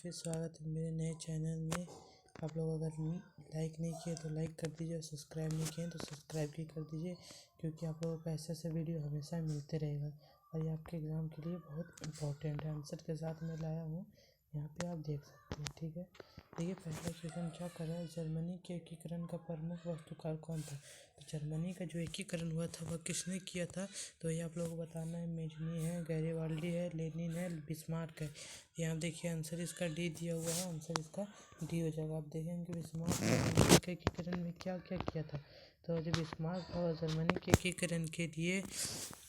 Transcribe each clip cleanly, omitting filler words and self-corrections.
फिर स्वागत है मेरे नए चैनल में। आप लोग अगर लाइक नहीं किए तो लाइक कर दीजिए और सब्सक्राइब नहीं किए तो सब्सक्राइब भी कर दीजिए, क्योंकि आप लोगों को ऐसे ऐसे वीडियो हमेशा मिलते रहेगा और ये आपके एग्ज़ाम के लिए बहुत इंपॉर्टेंट है। आंसर के साथ मैं लाया हूँ, यहाँ पे आप देख सकते हैं। ठीक है, देखिए पहला क्वेश्चन क्या कर रहा है, जर्मनी के एकीकरण का प्रमुख वास्तुकार कौन था। तो जर्मनी का जो एकीकरण हुआ था वह किसने किया था, तो ये आप लोगों को बताना है। मेजनी है, गैरिबाल्डी है, लेनिन है, बिस्मार्क है। यहाँ देखिए आंसर इसका डी दिया हुआ है, आंसर इसका डी हो जाएगा। आप देखेंगे बिस्मार्क जर्मनी के एकीकरण में क्या क्या किया था। तो जब बिस्मार्क था जर्मनी के एकीकरण के लिए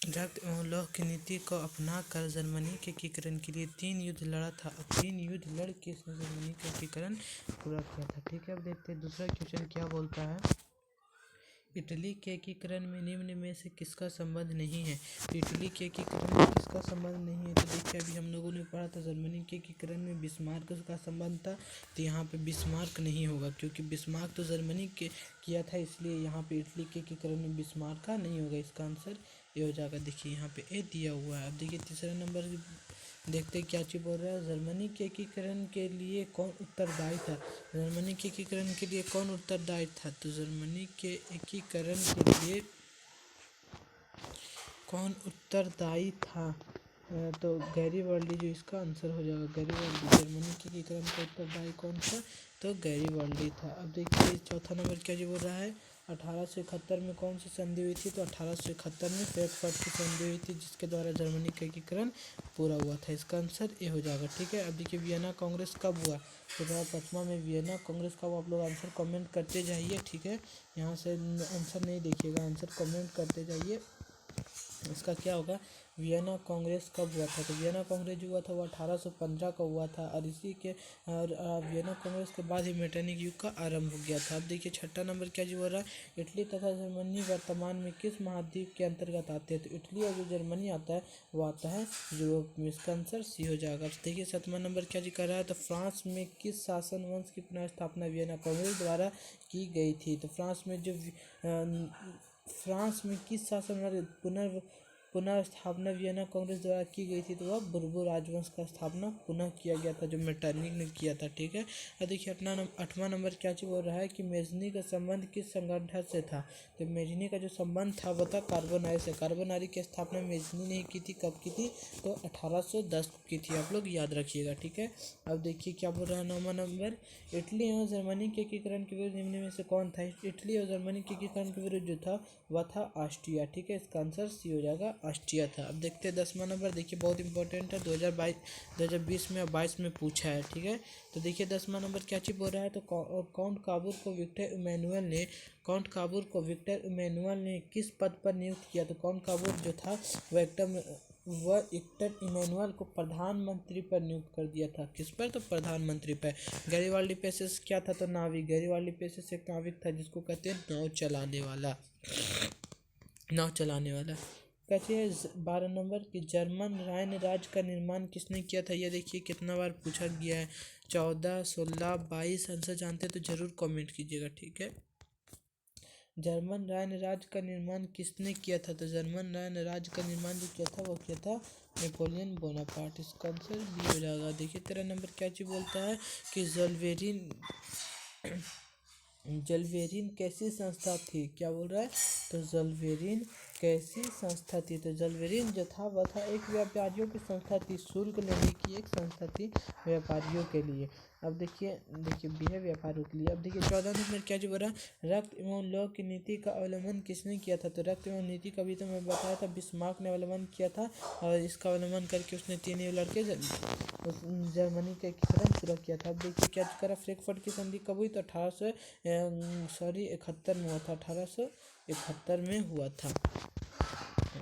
रक्त एवं लौह की नीति को अपना कर जर्मनी के एकीकरण के लिए 3 युद्ध लड़ा था। अब 3 युद्ध लड़ के इसने जर्मनी का एकीकरण पूरा किया था। ठीक है, अब देखते हैं दूसरा क्वेश्चन क्या बोलता है। इटली के एकीकरण में निम्न में से किसका संबंध नहीं है। तो इटली के एकीकरण में किसका संबंध नहीं है, तो देखिए अभी हम लोगों ने पढ़ा था जर्मनी के एकीकरण में बिस्मार्क का संबंध था। तो यहाँ पे बिस्मार्क नहीं होगा, क्योंकि बिस्मार्क तो जर्मनी के किया था, इसलिए यहाँ पे इटली के एकीकरण में बिस्मार्क का नहीं होगा। इसका आंसर ये हो जाएगा। देखिए यहाँ पे ए दिया हुआ है। अब देखिए तीसरा नंबर देखते क्या चीज़ बोल रहा है। जर्मनी के एकीकरण के लिए कौन उत्तरदायी था। जर्मनी के एकीकरण के लिए कौन उत्तरदायी था, तो जर्मनी के एकीकरण के लिए कौन उत्तरदायी था, तो गैरिबाल्डी जो इसका आंसर हो जाएगा। गैरिबाल्डी जर्मनी के एकीकरण का उत्तरदायी कौन था, तो गैरिबाल्डी था। अब देखिए चौथा नंबर क्या जी बोल रहा है। 1871 में कौन सी संधि हुई थी, तो 1871 में फ्रैंकफर्ट की संधि हुई थी, जिसके द्वारा जर्मनी का एकीकरण पूरा हुआ था। इसका आंसर ये हो जाएगा। ठीक है, अब देखिए वियना कांग्रेस कब हुआ, तो 2005 में वियना कांग्रेस का आप लोग आंसर कमेंट करते जाइए। ठीक है, यहाँ से आंसर नहीं देखिएगा, आंसर कमेंट करते जाइए। इसका क्या होगा, वियना कांग्रेस कब हुआ था, तो वियना कांग्रेस जो हुआ था वो 1815 का हुआ था, और इसी के वियना कांग्रेस के बाद ही मेटरनिक युग का आरंभ हो गया था। अब देखिए छठा नंबर क्या जी हो रहा है। इटली तथा जर्मनी वर्तमान में किस महाद्वीप के अंतर्गत आते हैं, तो इटली और जो जर्मनी आता है वो आता है यूरोप में। इसका आंसर सी हो जाएगा। अब देखिए सातवां नंबर क्या जी कर रहा है, तो फ्रांस में किस शासन वंश की पुनः स्थापना वियना कांग्रेस द्वारा की गई थी। तो फ्रांस में किस शासन पुनः स्थापना वियना कांग्रेस द्वारा की गई थी, तो वह बुर्बो राजवंश का स्थापना पुनः किया गया था, जो मेटरनिक ने किया था। ठीक है, और देखिए अपना 8वां नंबर क्या चीज बोल रहा है कि मेजनी का संबंध किस संगठन से था। तो मेजनी का जो संबंध था वो था कार्बोनारी से। कार्बोनारी की स्थापना मेजनी ने की थी, कब की थी, तो 1810 को की थी। आप लोग याद रखिएगा। ठीक है, अब देखिए क्या बोल रहा है 9वां नंबर। इटली एवं जर्मनी के एकीकरण के विरुद्ध निम्न में से कौन था। इटली और जर्मनी के एकीकरण के विरुद्ध जो था वह था ऑस्ट्रिया। ठीक है, इसका आंसर सी हो जाएगा, ऑस्ट्रिया था। अब देखते हैं 10वां नंबर, देखिए बहुत इंपॉर्टेंट है, 2020 में और 22 में पूछा है। ठीक है, तो देखिए 10वां नंबर क्या चीज बोल रहा है, तो काउंट काबूर को विक्टर इमैनुअल ने किस पद पर नियुक्त किया। तो काउंट काबूर जो था वह विक्टर इमैनुअल को प्रधानमंत्री पर नियुक्त कर दिया था। किस पर, तो प्रधानमंत्री पर। गैरिबाल्डी पेशेस क्या था, तो नाविक। गैरिबाल्डी पेशेस एक नाविक था जिसको कहते हैं नाव चलाने वाला। कहते हैं 12 नंबर की जर्मन राइन राज्य का निर्माण किसने किया था। यह देखिए कितना बार पूछा गया है, 14, 16, 22। आंसर जानते हैं तो जरूर कमेंट कीजिएगा। ठीक है, जर्मन राइन राज्य का निर्माण किसने किया था, तो जर्मन राइन राज्य का निर्माण जो किया था वो किया था नेपोलियन बोनापार्ट। इसका आंसर बी हो जाएगा। देखिए 13 नंबर क्या चीज बोलता है कि जलवेरिन कैसी संस्था थी। क्या बोल रहा है, तो जलवेरिन कैसी संस्था थी, तो जलवेरिन जो था वह था एक व्यापारियों की संस्था थी, शुल्क लेने की एक संस्था थी व्यापारियों के लिए। अब देखिए बी है व्यापारियों के लिए। अब देखिए 14 नंबर क्या जो बोला, रक्त एवं लौह की नीति का अवलंबन किसने किया था। तो रक्त एवं नीति का भी तो मैं बताया था, बिस्मार्क ने अवलंबन किया था, और इसका अवलंबन करके उसने 3 लड़के जर्मनी का एकीकरण पूरा किया था। अब देखिए क्या करा, फ्रैंकफर्ट की संधि कब हुई, तो 1871 में हुआ था, 1871 में हुआ था।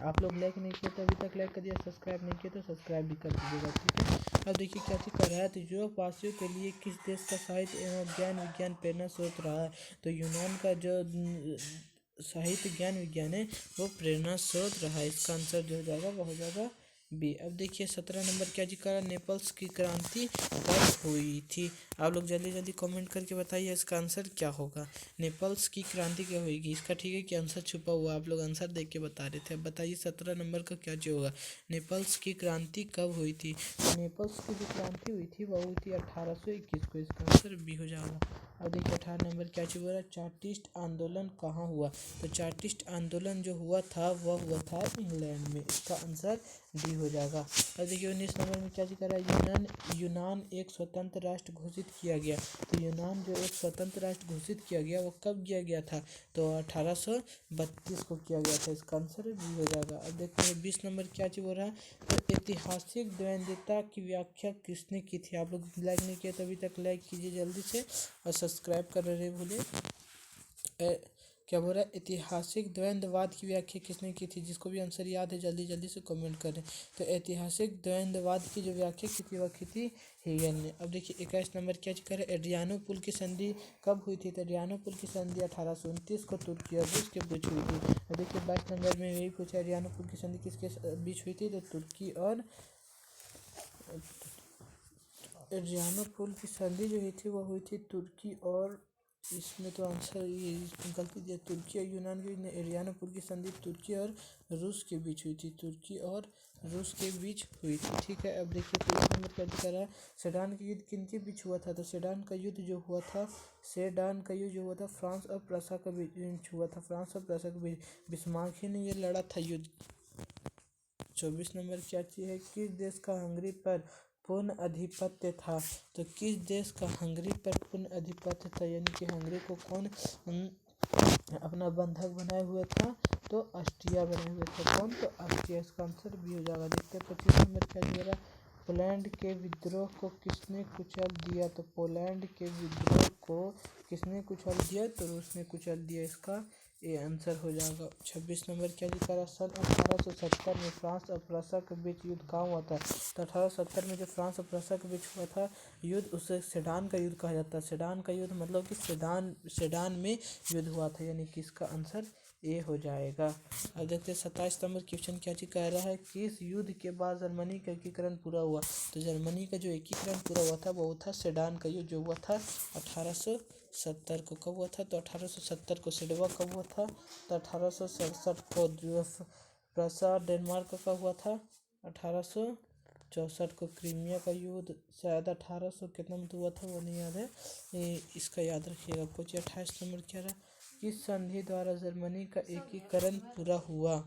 आप लोग लाइक नहीं किए तो अभी तक लाइक कर दिया, सब्सक्राइब नहीं किए तो सब्सक्राइब भी कर दीजिएगा। ठीक है, अब देखिए क्या चीज़ कर रहा है, तो यूरोप वासियों के लिए किस देश का साहित्य एवं ज्ञान विज्ञान प्रेरणा स्रोत रहा है। तो यूनान का जो साहित्य ज्ञान विज्ञान है वो प्रेरणा स्रोत रहा है। इसका आंसर जो हो जाएगा वो हो जाएगा बी। अब देखिए 17 नंबर क्या जी करा, नेपल्स की क्रांति कब हुई थी। आप लोग जल्दी जल्दी कमेंट करके बताइए इसका आंसर क्या होगा। नेपल्स की क्रांति क्या होगी इसका, ठीक है कि आंसर छुपा हुआ, आप लोग आंसर देख के बता रहे थे। अब बताइए 17 नंबर का क्या जी होगा, नेपल्स की क्रांति कब हुई थी। नेपल्स की जो क्रांति हुई थी वह हुई थी 1821 को, इसका आंसर बी हो जाएगा। अब देखिए 18 नंबर क्या चीज बोला, चार्टिस्ट आंदोलन कहाँ हुआ। तो चार्टिस्ट आंदोलन जो हुआ था वह हुआ था इंग्लैंड में, इसका आंसर डी हो जाएगा। अब देखिए 19 नंबर में क्या कह रहा है, यूनान एक स्वतंत्र राष्ट्र घोषित किया गया। तो यूनान जो एक स्वतंत्र राष्ट्र घोषित किया गया वो कब किया गया था, तो 1832 को किया गया था, इसका आंसर बी हो जाएगा। अब देखते हैं 20 नंबर क्या चीज बोल रहा है, तो ऐतिहासिक द्वैधता की व्याख्या किसने की थी। आप लोग लाइक नहीं किया तो अभी तक लाइक कीजिए जल्दी से और सब्सक्राइब कर रहे भूलिए। क्या बोल रहा है, ऐतिहासिक द्वैधवाद की व्याख्या किसने की थी। जिसको भी आंसर याद है जल्दी जल्दी से कमेंट करें। तो ऐतिहासिक द्वैधवाद की जो व्याख्या की थी वह की थी हेगल ने। अब देखिए 21 नंबर क्या करें, एड्रियानोपुल की संधि कब हुई थी। तो एड्रियानोपुल की संधि 1829 को तुर्की और रूस के बीच हुई थी। अब देखिए 22 नंबर में यही पूछा, एड्रियानोपुल की संधि किसके बीच हुई थी, तो तुर्की और एड्रियानोपुल की संधि जो हुई थी वह हुई थी तुर्की और, इसमें तो आंसर ये गलती दिया, तुर्की और यूनान के बीच। एड्रियानोपुल की संधि तुर्की और रूस के बीच हुई थी, तुर्की और रूस के बीच हुई थी, ठीक है। अब देखिए 23 नंबर क्या दिखा रहा है, सेडान का युद्ध किनके बीच हुआ था। तो सेडान का युद्ध जो हुआ था, सेडान का युद्ध जो हुआ था फ्रांस और प्रसा के बीच हुआ था, फ्रांस और प्रसा के बीच बिस्मार्क ही ने ये लड़ा था युद्ध। 24 नंबर क्या चीज है, किस देश का हंगरी पर पूर्ण अधिपत्य था। तो किस देश का हंगरी पर पूर्ण अधिपत्य था, यानी कि हंगरी को कौन अपना बंधक बनाए हुए था, तो ऑस्ट्रिया बनाए हुए थे, कौन, तो ऑस्ट्रिया, इसका आंसर भी हो जाएगा। देखते हैं 25 नंबर क्या दिया, पोलैंड के विद्रोह को किसने कुचल दिया। तो पोलैंड के विद्रोह को किसने कुचल दिया, तो रूस ने कुचल दिया, इसका ये आंसर हो जाएगा। 26 नंबर क्या लिखा रहा, सन 1870 में फ्रांस और प्रसा के बीच युद्ध कहाँ हुआ था। तो 1870 में जो फ्रांस और प्रसा के बीच हुआ था युद्ध, उसे सेडान का युद्ध कहा जाता है। सेडान का युद्ध मतलब कि सेडान में युद्ध हुआ था, यानी कि इसका आंसर ए हो जाएगा। अब देखते हैं 27 नंबर क्वेश्चन क्या चीज कह रहा है, किस युद्ध के बाद जर्मनी का एकीकरण पूरा हुआ। तो जर्मनी का जो एकीकरण पूरा हुआ था वो था सेडान का युद्ध, जो हुआ था 1870 को। कब हुआ था, तो 1870 को। सेडवा कब हुआ था, तो 1867 को। प्रसा डेनमार्क का हुआ था 1864 को। क्रीमिया का युद्ध शायद 1800 कितना में हुआ था वो नहीं याद है, इसका याद रखिएगा। कुछ 28 नंबर क्या रहा, किस संधि द्वारा जर्मनी का एकीकरण पूरा हुआ।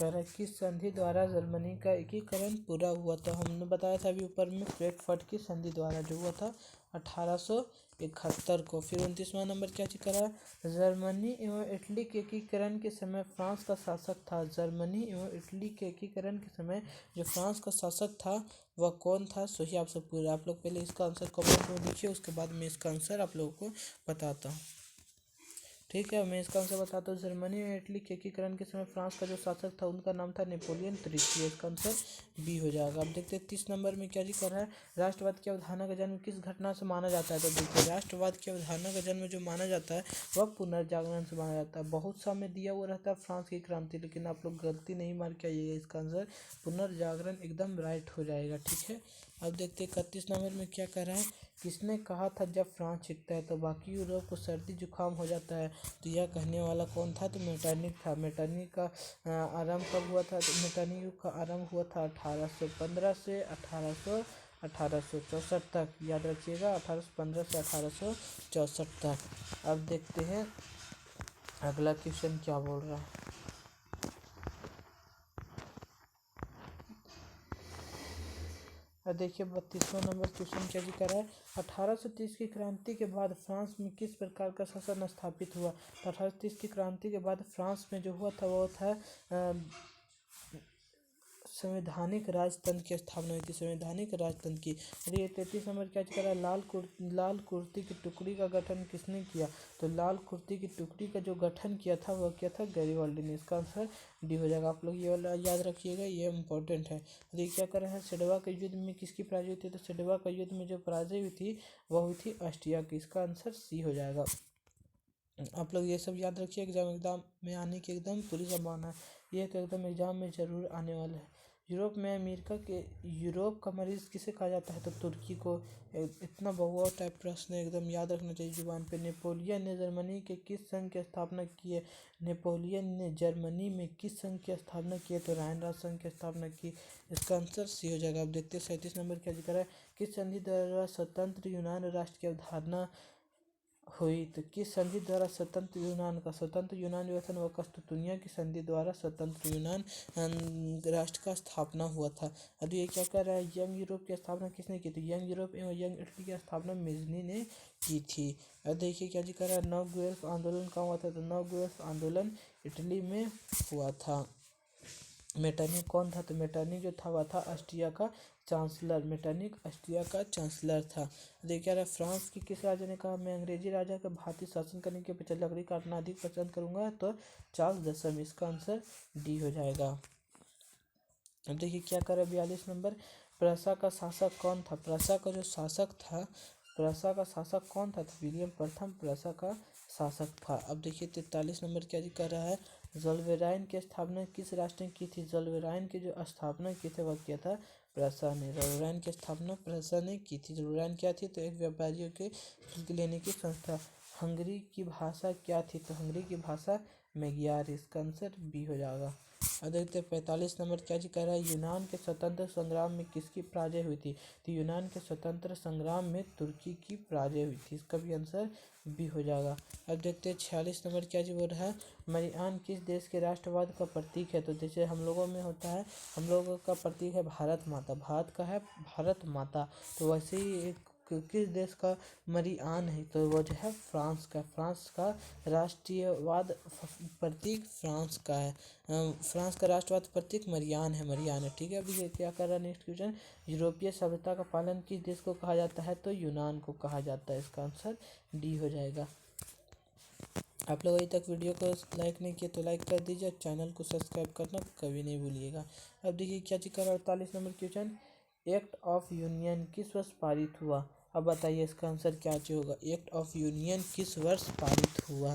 किस संधि द्वारा जर्मनी का एकीकरण पूरा हुआ, तो हमने बताया था अभी ऊपर में, फ्रैंकफर्ट की संधि द्वारा, जो हुआ था 1871 को। फिर 29वां नंबर क्या चीज करा, जर्मनी एवं इटली के एकीकरण के समय फ्रांस का शासक था। जर्मनी एवं इटली के एकीकरण के समय जो फ्रांस का शासक था वह कौन था। सही आप सब पूरा, आप लोग पहले इसका आंसर कमेंट में लिखिए, उसके बाद मैं इसका आंसर आप लोगों को बताता हूँ, ठीक है। मैं इसका आंसर बताता हूँ, जर्मनी और इटली के एकीकरण के समय फ्रांस का जो शासक था उनका नाम था नेपोलियन तृतीय, इसका आंसर बी हो जाएगा। अब देखते हैं 30 नंबर में क्या जी कर रहा है, राष्ट्रवाद की अवधारणा का जन्म किस घटना से माना जाता है। तो देखिए राष्ट्रवाद की अवधारणा का जन्म जो माना जाता है वह पुनर्जागरण से माना जाता है। बहुत सा में दिया हुआ रहता है फ्रांस की क्रांति, लेकिन आप लोग गलती नहीं मार के आइएगा, इसका आंसर पुनर्जागरण एकदम राइट हो जाएगा, ठीक है। अब देखते हैं 31 नंबर में क्या कर रहा है, किसने कहा था जब फ्रांस जीतता है तो बाकी यूरोप को सर्दी जुकाम हो जाता है। तो यह कहने वाला कौन था, तो मेटरनिक था। मेटरनिक का आरंभ कब हुआ था, तो मेटरनिक युग का आरंभ हुआ था 1815 से 1864 तक, याद रखिएगा 1815 से 1864 तक। अब देखते हैं अगला क्वेश्चन क्या बोल रहा है। देखिए 32वां नंबर क्वेश्चन क्या जी कर रहा है, 1830 की क्रांति के बाद फ्रांस में किस प्रकार का शासन स्थापित हुआ। तो 1830 की क्रांति के बाद फ्रांस में जो हुआ था वो था संवैधानिक राजतंत्र की स्थापना हुई थी, संवैधानिक राजतंत्र की। अरे 33 नंबर क्या कर रहा है, लाल कुर्ती की टुकड़ी का गठन किसने किया। तो लाल कुर्ती की टुकड़ी का जो गठन किया था वह किया था गैरिबाल्डी ने, इसका आंसर डी हो जाएगा। आप लोग ये वाला याद रखिएगा, ये इंपॉर्टेंट है। अरे क्या कर रहा है, सेडवा के युद्ध में किसकी पराजय हुई थी। तो सेडवा का युद्ध में जो पराजय हुई थी वह हुई थी ऑस्ट्रिया की, इसका आंसर सी हो जाएगा। आप लोग ये सब याद रखिए, एग्जाम में आने की एकदम पूरी संभावना है। ये तो एकदम एग्जाम में जरूर आने वाला है। यूरोप का मरीज किसे कहा जाता है? तो तुर्की को। इतना बहुआ टाइप प्रश्न एकदम याद रखना चाहिए जुबान पे। नेपोलियन ने जर्मनी के किस संघ की स्थापना की है? नेपोलियन ने जर्मनी में किस संघ की स्थापना की है? तो राइनराज संघ की स्थापना की। इसका आंसर सी हो जाएगा। अब देखते हैं 37 नंबर क्या जिक्र है। किस संधि द्वारा स्वतंत्र यूनान राष्ट्र की अवधारणा हुई? तो किस संधि द्वारा स्वतंत्र यूनान जो था वह कस्तूनिया की संधि द्वारा स्वतंत्र यूनान राष्ट्र का स्थापना हुआ था। अब ये क्या कर रहा है? यंग यूरोप की स्थापना किसने की थी? यंग यूरोप एवं यंग इटली की स्थापना मेजनी ने की थी। अब देखिए क्या जी कर रहा है। नव गुएल्फ आंदोलन कहाँ हुआ था? तो नव गुएल्फ आंदोलन इटली में हुआ था। मेटरनिक कौन था? तो मेटरनिक जो था वह था ऑस्ट्रिया का चांसलर। मेटरनिक ऑस्ट्रिया का चांसलर था। देखिए रहा फ्रांस की किस राजा ने कहा मैं अंग्रेजी राजा का भारतीय शासन करने के बजाय लकड़ी काटना अधिक पसंद करूंगा? तो चार्ल्स दसम। इसका आंसर डी हो जाएगा। अब देखिए क्या कर रहा है 42 नंबर। प्रसा का शासक कौन था? प्रसा का जो शासक था, प्रसा का शासक कौन था? तो विलियम प्रथम प्रसा का शासक था। अब देखिए 43 नंबर क्या जी कर रहा है। ज़ोलवेराइन की स्थापना किस राष्ट्र ने की थी? ज़ोलवेराइन की जो स्थापना की थी वह किया था प्रसा ने। ज़ोलवेराइन की स्थापना प्रसा ने की थी। ज़ोलवेराइन क्या थी? तो एक व्यापारियों के शुल्क लेने की संस्था। हंगरी की भाषा क्या थी? तो हंगरी की भाषा मैग्यार। इसका आंसर बी हो जाएगा। अब देखते 45 नंबर क्या जी कह रहा है। यूनान के स्वतंत्र संग्राम में किसकी पराजय हुई थी? तो यूनान के स्वतंत्र संग्राम में तुर्की की पराजय हुई थी। इसका भी आंसर बी हो जाएगा। अब देखते हैं 46 नंबर क्या जी बोल रहा है। मरियान किस देश के राष्ट्रवाद का प्रतीक है? तो जैसे हम लोगों में होता है, हम लोगों का प्रतीक है भारत माता। भारत का है भारत माता, तो वैसे ही किस देश का मरियान है? तो वो जो है फ्रांस का। फ्रांस का राष्ट्रीयवाद प्रतीक फ्रांस का है। फ्रांस का राष्ट्रवाद प्रतीक मरियान है। ठीक है। अभी ये क्या कर रहा है नेक्स्ट क्वेश्चन। यूरोपीय सभ्यता का पालन किस देश को कहा जाता है? तो यूनान को कहा जाता है। इसका आंसर डी हो जाएगा। आप लोग अभी तक वीडियो को लाइक नहीं किए तो लाइक कर दीजिए, चैनल को सब्सक्राइब करना कभी नहीं भूलिएगा। अब देखिए क्या चीज कर 48 number question. Act of union किस वर्ष पारित हुआ? अब बताइए इसका आंसर क्या होगा। एक्ट ऑफ यूनियन किस वर्ष पारित हुआ?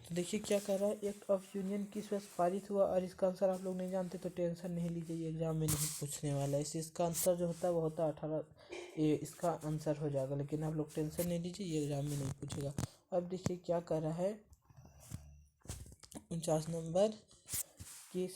तो देखिए क्या कर रहा है। एक्ट ऑफ यूनियन किस वर्ष पारित हुआ? और इसका आंसर आप लोग नहीं जानते तो टेंशन नहीं लीजिए, एग्जाम में नहीं पूछने वाला है। इसका आंसर जो होता है वो होता है 18। ये इसका आंसर हो जाएगा, लेकिन आप लोग टेंशन नहीं लीजिए, ये एग्जाम में नहीं पूछेगा। अब देखिए क्या कर रहा है 49 नंबर कि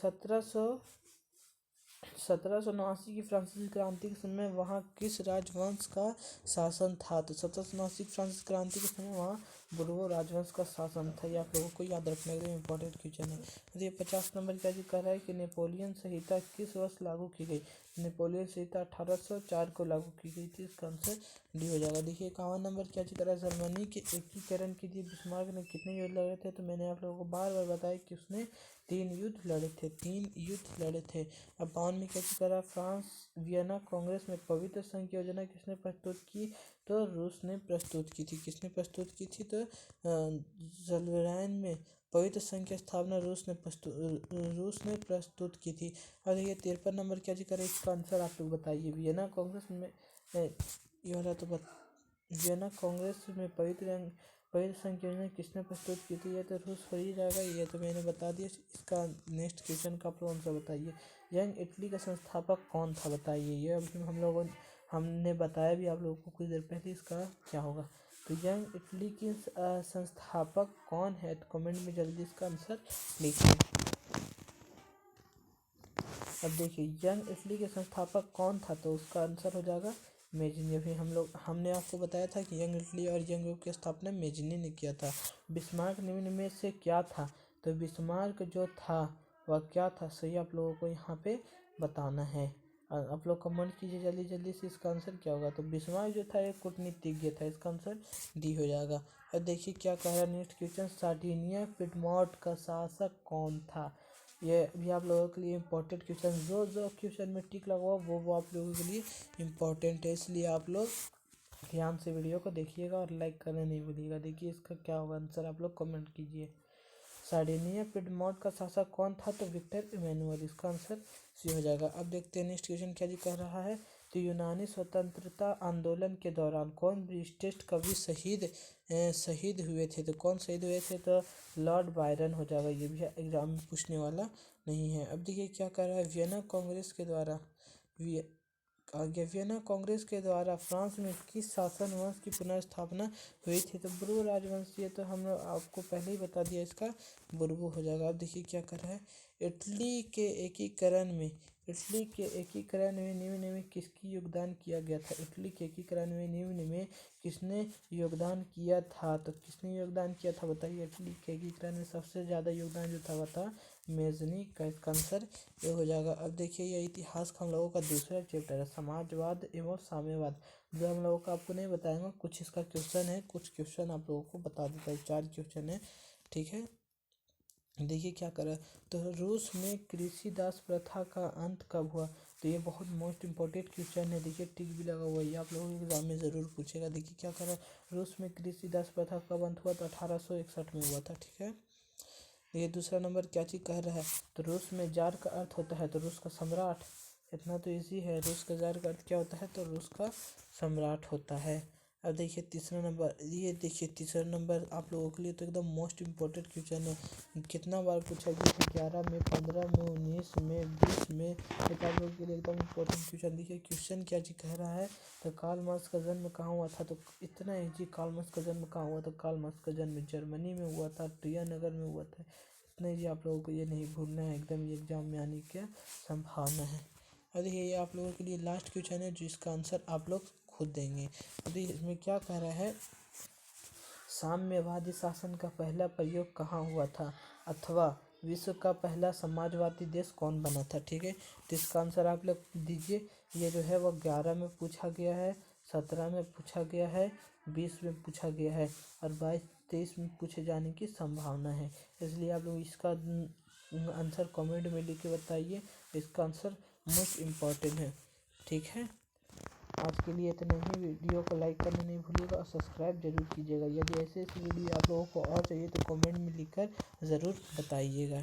1789 की फ्रांसीसी क्रांति के समय वहाँ किस राजवंश का शासन था? तो 1789 फ्रांसीसी क्रांति के समय वहाँ बुर्बो राजवंश का शासन था। ये आप लोगों को याद रखने के लिए इंपॉर्टेंट क्वेश्चन है। ये 50 नंबर क्या जी कर रहा है कि नेपोलियन संहिता किस वर्ष लागू की गई? नेपोलियन संहिता 1804 को लागू की गई थी। इसका आंसर डी हो जाएगा। देखिए 51 नंबर क्या जी कर रहा है। जर्मनी के एकीकरण के लिए बिस्मार्क ने कितने युद्ध लड़े थे? तो मैंने आप लोगों को बार बार बताया कि उसने 3 युद्ध लड़े थे। 3 युद्ध लड़े थे। अब 52 में क्या करा। फ्रांस वियना कांग्रेस में पवित्र संघ की योजना किसने प्रस्तुत की? तो रूस ने प्रस्तुत की थी। किसने प्रस्तुत की थी? तो ज़ोलवेराइन में पवित्र संघ की स्थापना रूस ने प्रस्तुत की थी। और ये 53 नंबर क्या जी करे। इसका आंसर आप लोग बताइए। वियना कांग्रेस में ये वाला तो वियना कांग्रेस में पवित्र संघ की योजना किसने प्रस्तुत की थी? ये तो रूस हो ही जाएगा, ये तो मैंने बता दिया। इसका नेक्स्ट क्वेश्चन का आप लोग आंसर बताइए। यंग इटली का संस्थापक कौन था? बताइए। ये अभी हमने बताया भी आप लोगों को कुछ देर पहले। इसका क्या होगा? तो यंग इटली की संस्थापक कौन है? तो कमेंट में जल्दी इसका आंसर लिखिए। अब देखिए यंग इटली के संस्थापक कौन था? तो उसका आंसर हो जाएगा मेजिनी। अभी हमने आपको बताया था कि यंग इटली और यंग यूरोप की स्थापना मेजिनी ने किया था। बिस्मार्क निम्न में से क्या था? तो बिस्मार्क जो था वह क्या था? सही आप लोगों को यहाँ पे बताना है। आप लोग कमेंट कीजिए जल्दी जल्दी से। इसका आंसर क्या होगा? तो बिस्मार्क जो था एक कूटनीतिज्ञ था। इसका आंसर डी हो जाएगा। अब देखिए क्या कह रहा है नेक्स्ट क्वेश्चन। सार्डिनिया पिडमॉन्ट का शासक कौन था? ये भी आप लोगों के लिए इम्पोर्टेंट क्वेश्चन। जो क्वेश्चन में टिक लगा हुआ वो आप लोगों के लिए इम्पोर्टेंट है, इसलिए आप लोग ध्यान से वीडियो को देखिएगा और लाइक करना नहीं भूलिएगा। देखिए इसका क्या होगा आंसर, आप लोग कमेंट कीजिए। सार्डिनिया पिडमॉन्ट का शासक कौन था? तो विक्टर इमैनुअल। इसका आंसर सी हो जाएगा। अब देखते हैं नेक्स्ट क्वेश्चन क्या जी कह रहा है। तो यूनानी स्वतंत्रता आंदोलन के दौरान कौन ब्रिटिश कवि शहीद हुए थे? तो कौन शहीद हुए थे? तो लॉर्ड बायरन हो जाएगा। ये भी एग्जाम में पूछने वाला नहीं है। अब देखिए क्या कर रहा है, वियना कांग्रेस के द्वारा वियना कांग्रेस के द्वारा फ्रांस में किस शासन वंश की पुनर्स्थापना हुई थी? तो ब्रू राजवंश। ये तो हम आपको पहले ही बता दिया, इसका बुर्बू हो जाएगा। अब देखिए क्या कर रहा है, इटली के एकीकरण में निम्न में किसकी योगदान किया गया था? इटली के एकीकरण में निम्न में किसने योगदान किया था? तो किसने योगदान किया था बताइए? इटली के एकीकरण में सबसे ज़्यादा योगदान जो था वो था मेजनी का। इसका आंसर ये हो जाएगा। अब देखिए ये इतिहास का हम लोगों का दूसरा चैप्टर है, समाजवाद एवं साम्यवाद, जो हम लोगों का आपको नहीं बताएंगे। कुछ इसका क्वेश्चन है, कुछ क्वेश्चन आप लोगों को बता देता है। 4 क्वेश्चन है, ठीक है। देखिए क्या करा, तो रूस में कृषि दास प्रथा का अंत कब हुआ? तो ये बहुत मोस्ट इम्पोर्टेंट क्वेश्चन है। देखिए टिक भी लगा हुआ है, ये आप लोगों के एग्जाम में ज़रूर पूछेगा। देखिए क्या करा, रूस में कृषि दास प्रथा कब अंत हुआ? तो 1861 में हुआ था, ठीक है। ये दूसरा नंबर क्या चीज़ कह रहा है, तो रूस में जार का अर्थ होता है तो रूस का सम्राट। इतना तो इजी है, रूस का जार का अर्थ क्या होता है? तो रूस का सम्राट होता है। अब देखिए तीसरा नंबर, ये देखिए तीसरा नंबर आप लोगों के लिए तो एकदम मोस्ट इम्पोर्टेंट क्वेश्चन है। कितना बार पूछा गया? 11 में, 15 में, 19 में, 20 में। ये आप लोगों के लिए एकदम इम्पोर्टेंट क्वेश्चन। देखिए क्वेश्चन क्या चीज़ कह रहा है, तो कार्ल मार्क्स का जन्म कहाँ हुआ था? तो इतना ईजी, कार्ल मार्क्स का जन्म कहाँ हुआ? तो कार्ल मार्क्स का जन्म जर्मनी में हुआ था, ट्रिया नगर में हुआ था। इतना ईजी आप लोगों को ये नहीं भूलना है, एकदम ये एग्जाम में आने की संभावना है। और देखिए ये आप लोगों के लिए लास्ट क्वेश्चन है जिसका आंसर आप लोग खुद देंगे। तो इसमें क्या कह रहा है, साम्यवादी शासन का पहला प्रयोग कहाँ हुआ था? अथवा विश्व का पहला समाजवादी देश कौन बना था? ठीक है, तो इसका आंसर आप लोग दीजिए। ये जो है वो 11 में पूछा गया है, 17 में पूछा गया है, 20 में पूछा गया है और 22-23 में पूछे जाने की संभावना है। इसलिए आप लोग इसका आंसर कमेंट में लिख के बताइए। इसका आंसर मोस्ट इम्पॉर्टेंट है, ठीक है। आज के लिए इतना ही। वीडियो को लाइक करना नहीं भूलिएगा और सब्सक्राइब जरूर कीजिएगा। यदि ऐसे वीडियो आप लोगों को और चाहिए तो कमेंट में लिखकर ज़रूर बताइएगा।